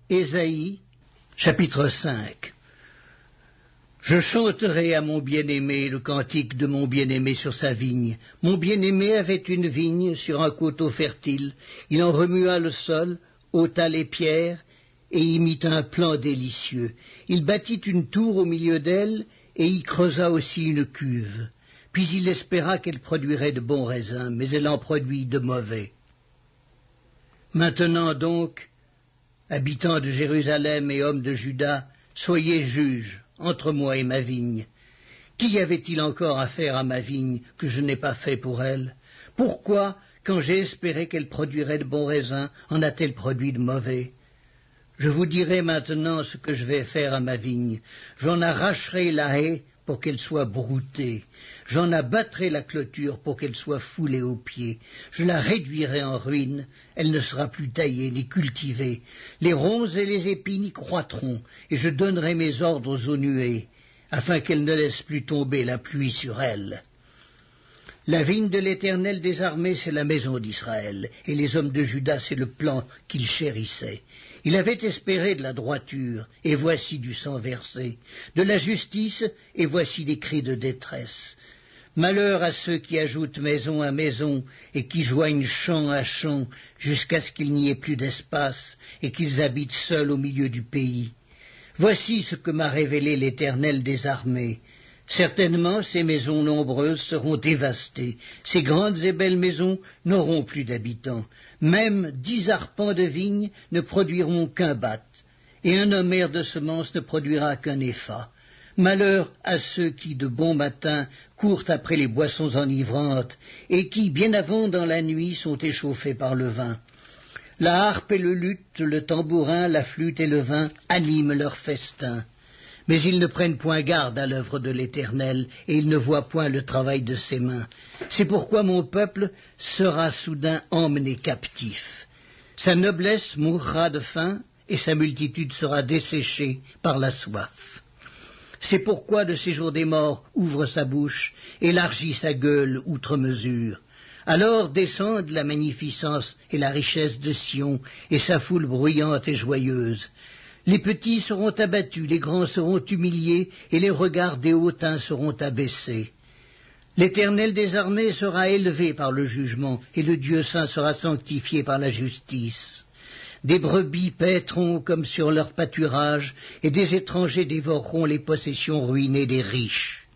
Ésaïe, chapitre 5. Je chanterai à mon bien-aimé le cantique de mon bien-aimé sur sa vigne. Mon bien-aimé avait une vigne sur un coteau fertile. Il en remua le sol, ôta les pierres, et y mit un plan délicieux. Il bâtit une tour au milieu d'elle, et y creusa aussi une cuve. Puis il espéra qu'elle produirait de bons raisins, mais elle en produit de mauvais. Maintenant donc, habitants de Jérusalem et hommes de Juda, soyez juges entre moi et ma vigne. Qui avait-il encore à faire à ma vigne que je n'ai pas fait pour elle? Pourquoi, quand j'ai espéré qu'elle produirait de bons raisins, en a-t-elle produit de mauvais? Je vous dirai maintenant ce que je vais faire à ma vigne. J'en arracherai la haie pour qu'elle soit broutée. J'en abattrai la clôture pour qu'elle soit foulée aux pieds. Je la réduirai en ruine, elle ne sera plus taillée ni cultivée. Les ronces et les épines y croîtront, et je donnerai mes ordres aux nuées, afin qu'elles ne laissent plus tomber la pluie sur elle. La vigne de l'Éternel des armées, c'est la maison d'Israël, et les hommes de Juda, c'est le plan qu'il chérissait. Il avait espéré de la droiture, et voici du sang versé, de la justice, et voici des cris de détresse. Malheur à ceux qui ajoutent maison à maison, et qui joignent champ à champ, jusqu'à ce qu'il n'y ait plus d'espace, et qu'ils habitent seuls au milieu du pays. Voici ce que m'a révélé l'Éternel des armées. Certainement ces maisons nombreuses seront dévastées, ces grandes et belles maisons n'auront plus d'habitants. Même 10 arpents de vigne ne produiront qu'un bath, et un homère de semences ne produira qu'un épha. Malheur à ceux qui, de bon matin, courent après les boissons enivrantes, et qui, bien avant dans la nuit, sont échauffés par le vin. La harpe et le luth, le tambourin, la flûte et le vin animent leur festin. Mais ils ne prennent point garde à l'œuvre de l'Éternel, et ils ne voient point le travail de ses mains. C'est pourquoi mon peuple sera soudain emmené captif. Sa noblesse mourra de faim, et sa multitude sera desséchée par la soif. C'est pourquoi le séjour des morts ouvre sa bouche, élargit sa gueule outre mesure. Alors descendent la magnificence et la richesse de Sion, et sa foule bruyante et joyeuse. Les petits seront abattus, les grands seront humiliés, et les regards des hautains seront abaissés. L'Éternel des armées sera élevé par le jugement, et le Dieu saint sera sanctifié par la justice. Des brebis paîtront comme sur leur pâturage, et des étrangers dévoreront les possessions ruinées des riches.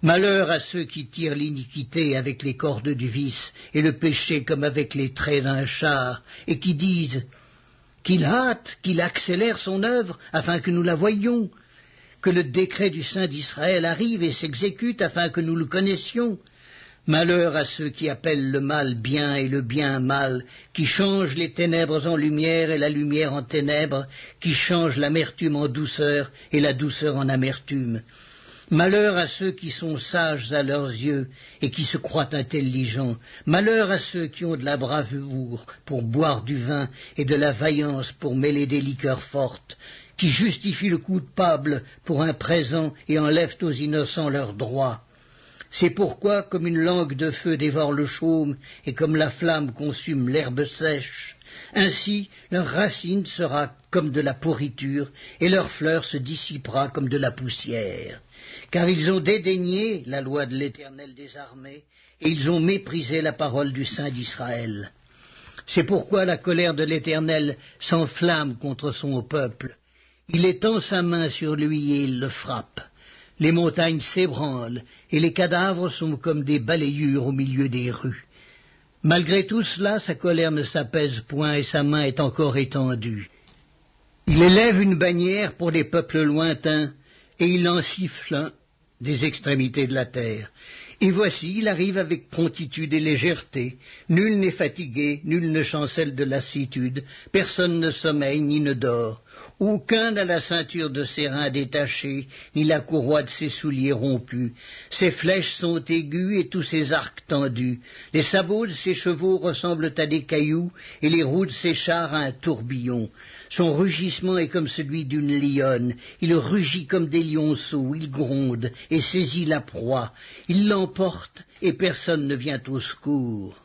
Malheur à ceux qui tirent l'iniquité avec les cordes du vice, et le péché comme avec les traits d'un char, et qui disent qu'il hâte, qu'il accélère son œuvre, afin que nous la voyions, que le décret du Saint d'Israël arrive et s'exécute, afin que nous le connaissions. Malheur à ceux qui appellent le mal bien et le bien mal, qui changent les ténèbres en lumière et la lumière en ténèbres, qui changent l'amertume en douceur et la douceur en amertume. Malheur à ceux qui sont sages à leurs yeux et qui se croient intelligents. Malheur à ceux qui ont de la bravoure pour boire du vin et de la vaillance pour mêler des liqueurs fortes, qui justifient le coupable pour un présent et enlèvent aux innocents leurs droits. C'est pourquoi, comme une langue de feu dévore le chaume et comme la flamme consume l'herbe sèche, ainsi leur racine sera comme de la pourriture et leur fleur se dissipera comme de la poussière. Car ils ont dédaigné la loi de l'Éternel des armées, et ils ont méprisé la parole du Saint d'Israël. C'est pourquoi la colère de l'Éternel s'enflamme contre son peuple. Il étend sa main sur lui et il le frappe. Les montagnes s'ébranlent, et les cadavres sont comme des balayures au milieu des rues. Malgré tout cela, sa colère ne s'apaise point, et sa main est encore étendue. Il élève une bannière pour les peuples lointains, et il en siffle un des extrémités de la terre. Et voici, il arrive avec promptitude et légèreté. Nul n'est fatigué, nul ne chancelle de lassitude, personne ne sommeille ni ne dort. Aucun n'a la ceinture de ses reins détachée, ni la courroie de ses souliers rompue. Ses flèches sont aiguës et tous ses arcs tendus. Les sabots de ses chevaux ressemblent à des cailloux, et les roues de ses chars à un tourbillon. Son rugissement est comme celui d'une lionne. Il rugit comme des lionceaux, il gronde et saisit la proie. Il l'emporte et personne ne vient au secours.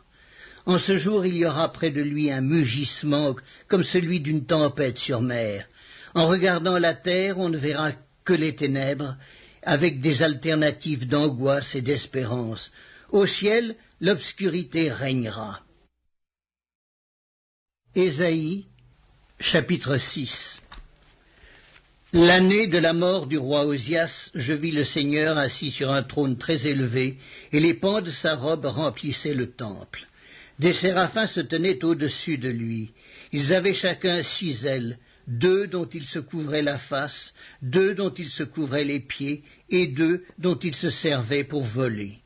En ce jour, il y aura près de lui un mugissement comme celui d'une tempête sur mer. En regardant la terre, on ne verra que les ténèbres, avec des alternatives d'angoisse et d'espérance. Au ciel, l'obscurité régnera. Ésaïe, chapitre 6. L'année de la mort du roi Osias, je vis le Seigneur assis sur un trône très élevé, et les pans de sa robe remplissaient le temple. Des séraphins se tenaient au-dessus de lui. Ils avaient chacun 6 ailes, 2 dont ils se couvraient la face, 2 dont ils se couvraient les pieds, et 2 dont ils se servaient pour voler.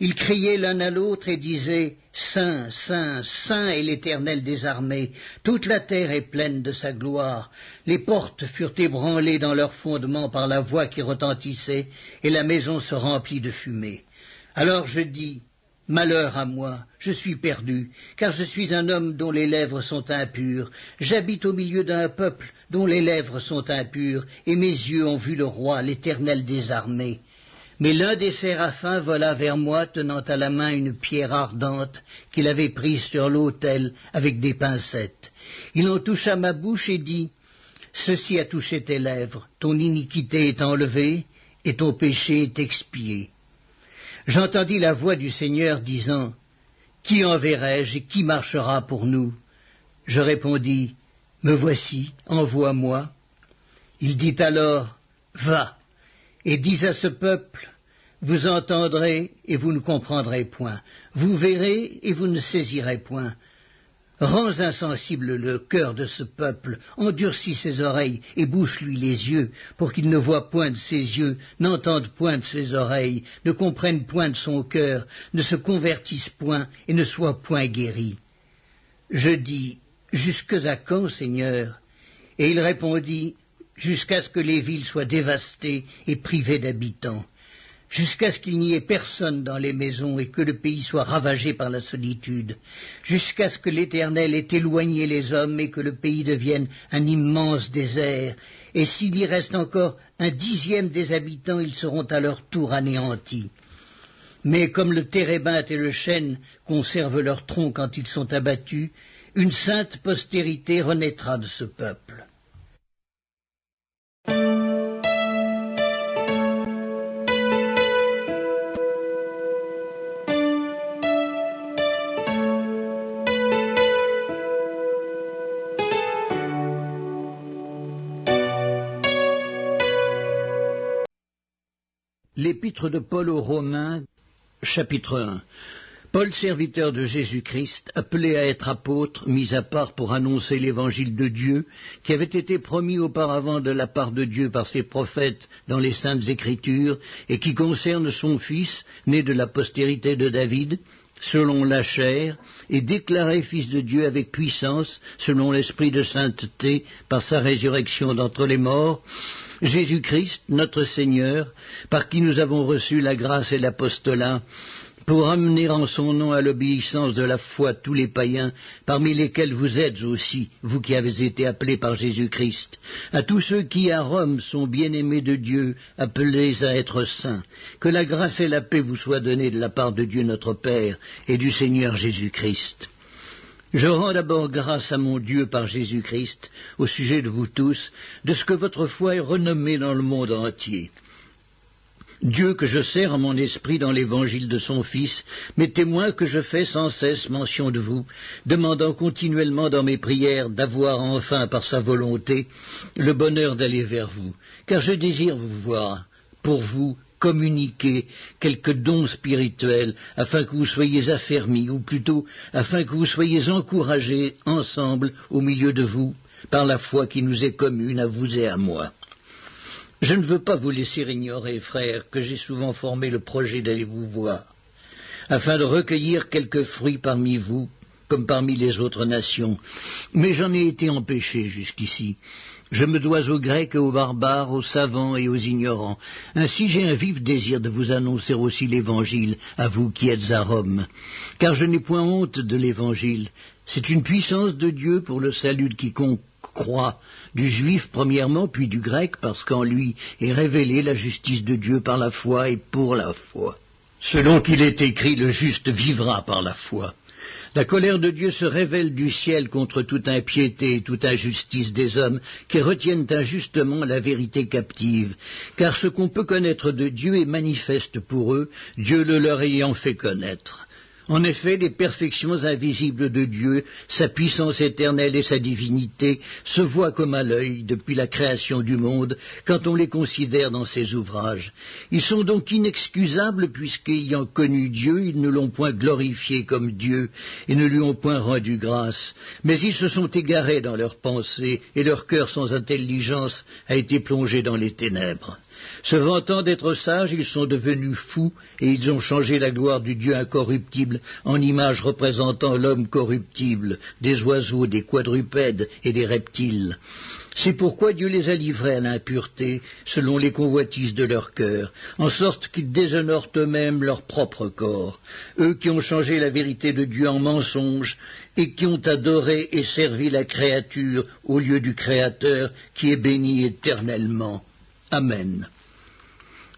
Ils criaient l'un à l'autre et disaient « Saint, Saint, Saint est l'Éternel des armées, toute la terre est pleine de sa gloire. » Les portes furent ébranlées dans leurs fondements par la voix qui retentissait, et la maison se remplit de fumée. Alors je dis « Malheur à moi, je suis perdu, car je suis un homme dont les lèvres sont impures. J'habite au milieu d'un peuple dont les lèvres sont impures, et mes yeux ont vu le roi, l'Éternel des armées. » Mais l'un des séraphins vola vers moi, tenant à la main une pierre ardente qu'il avait prise sur l'autel avec des pincettes. Il en toucha ma bouche et dit « Ceci a touché tes lèvres, ton iniquité est enlevée et ton péché est expié. » J'entendis la voix du Seigneur disant « Qui enverrai-je et qui marchera pour nous ?» Je répondis « Me voici, envoie-moi. » Il dit alors « Va. » Et dis à ce peuple, vous entendrez et vous ne comprendrez point, vous verrez et vous ne saisirez point. Rends insensible le cœur de ce peuple, endurcis ses oreilles et bouche-lui les yeux, pour qu'il ne voie point de ses yeux, n'entende point de ses oreilles, ne comprenne point de son cœur, ne se convertisse point et ne soit point guéri. Je dis, jusque à quand, Seigneur? Et il répondit, jusqu'à ce que les villes soient dévastées et privées d'habitants, jusqu'à ce qu'il n'y ait personne dans les maisons et que le pays soit ravagé par la solitude, jusqu'à ce que l'Éternel ait éloigné les hommes et que le pays devienne un immense désert, et s'il y reste encore 1/10 des habitants, ils seront à leur tour anéantis. Mais comme le térébinthe et le chêne conservent leur tronc quand ils sont abattus, une sainte postérité renaîtra de ce peuple. L'épître de Paul aux Romains, chapitre 1. Paul, serviteur de Jésus-Christ, appelé à être apôtre, mis à part pour annoncer l'évangile de Dieu, qui avait été promis auparavant de la part de Dieu par ses prophètes dans les Saintes Écritures, et qui concerne son Fils, né de la postérité de David, selon la chair, et déclaré Fils de Dieu avec puissance, selon l'esprit de sainteté, par sa résurrection d'entre les morts, Jésus-Christ, notre Seigneur, par qui nous avons reçu la grâce et l'apostolat, pour amener en son nom à l'obéissance de la foi tous les païens, parmi lesquels vous êtes aussi, vous qui avez été appelés par Jésus-Christ, à tous ceux qui à Rome sont bien-aimés de Dieu, appelés à être saints, que la grâce et la paix vous soient données de la part de Dieu notre Père et du Seigneur Jésus-Christ. Je rends d'abord grâce à mon Dieu par Jésus-Christ, au sujet de vous tous, de ce que votre foi est renommée dans le monde entier. Dieu que je sers en mon esprit dans l'évangile de son Fils, m'est témoin que je fais sans cesse mention de vous, demandant continuellement dans mes prières d'avoir enfin par sa volonté le bonheur d'aller vers vous, car je désire vous voir, pour vous, communiquer quelques dons spirituels, afin que vous soyez affermis, ou plutôt afin que vous soyez encouragés ensemble au milieu de vous, par la foi qui nous est commune à vous et à moi. Je ne veux pas vous laisser ignorer, frères, que j'ai souvent formé le projet d'aller vous voir, afin de recueillir quelques fruits parmi vous, comme parmi les autres nations, mais j'en ai été empêché jusqu'ici. Je me dois aux Grecs et aux barbares, aux savants et aux ignorants. Ainsi j'ai un vif désir de vous annoncer aussi l'Évangile, à vous qui êtes à Rome. Car je n'ai point honte de l'Évangile. C'est une puissance de Dieu pour le salut de quiconque croit, du juif premièrement, puis du grec, parce qu'en lui est révélée la justice de Dieu par la foi et pour la foi. Selon qu'il est écrit, le juste vivra par la foi. La colère de Dieu se révèle du ciel contre toute impiété et toute injustice des hommes qui retiennent injustement la vérité captive, car ce qu'on peut connaître de Dieu est manifeste pour eux, Dieu le leur ayant fait connaître. En effet, les perfections invisibles de Dieu, sa puissance éternelle et sa divinité, se voient comme à l'œil depuis la création du monde, quand on les considère dans ses ouvrages. Ils sont donc inexcusables, puisqu'ayant connu Dieu, ils ne l'ont point glorifié comme Dieu, et ne lui ont point rendu grâce. Mais ils se sont égarés dans leurs pensées, et leur cœur sans intelligence a été plongé dans les ténèbres. Se vantant d'être sages, ils sont devenus fous, et ils ont changé la gloire du Dieu incorruptible en image représentant l'homme corruptible, des oiseaux, des quadrupèdes et des reptiles. C'est pourquoi Dieu les a livrés à l'impureté, selon les convoitises de leur cœur, en sorte qu'ils déshonorent eux-mêmes leur propre corps, eux qui ont changé la vérité de Dieu en mensonge, et qui ont adoré et servi la créature au lieu du Créateur, qui est béni éternellement. Amen.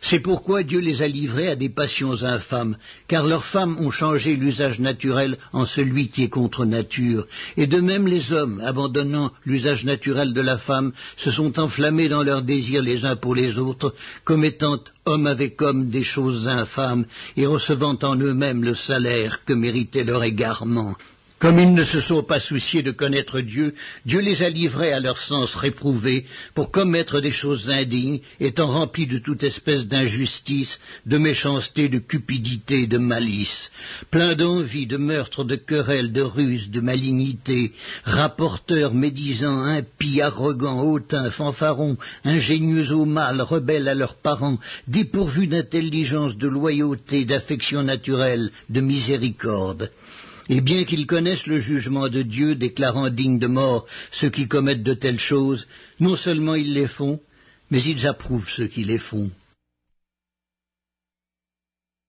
C'est pourquoi Dieu les a livrés à des passions infâmes, car leurs femmes ont changé l'usage naturel en celui qui est contre nature, et de même les hommes, abandonnant l'usage naturel de la femme, se sont enflammés dans leurs désirs les uns pour les autres, commettant homme avec homme des choses infâmes, et recevant en eux-mêmes le salaire que méritait leur égarement. Comme ils ne se sont pas souciés de connaître Dieu, Dieu les a livrés à leur sens réprouvé pour commettre des choses indignes, étant remplis de toute espèce d'injustice, de méchanceté, de cupidité, de malice, pleins d'envie, de meurtre, de querelles, de ruse, de malignité, rapporteurs, médisants, impies, arrogants, hautains, fanfarons, ingénieux au mal, rebelles à leurs parents, dépourvus d'intelligence, de loyauté, d'affection naturelle, de miséricorde. Et bien qu'ils connaissent le jugement de Dieu, déclarant dignes de mort ceux qui commettent de telles choses, non seulement ils les font, mais ils approuvent ceux qui les font.